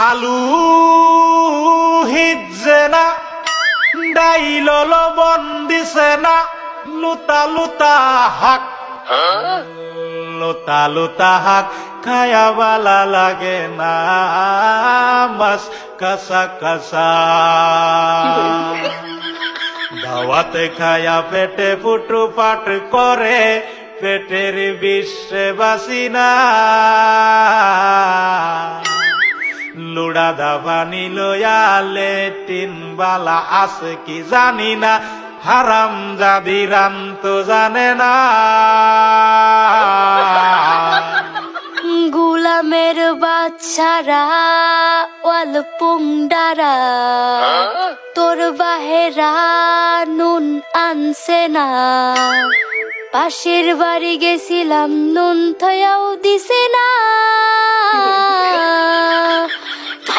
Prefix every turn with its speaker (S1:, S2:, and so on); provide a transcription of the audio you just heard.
S1: আলু হিজে না ডাইল লবণ দিছে না লুতা লুতা হাক লুতা লুতা হাক খায়া বালা লাগে না মাছ কাঁচা কাঁচা দাওয়াতে খায়া পেটে ফুটু পাট করে পেটের বিশ্বে বাসি না লুড়া দাবা নিলয়ালে তিন বালা আছে কি জানি না হারাম জাদি রাম তো জানে না
S2: গুলামের বাচ্চারা ওয়াল পুংডারা তোর বাহেরা নুন আনছে না পাশের বাড়ি গেছিলাম নুন থয়াও দিছে না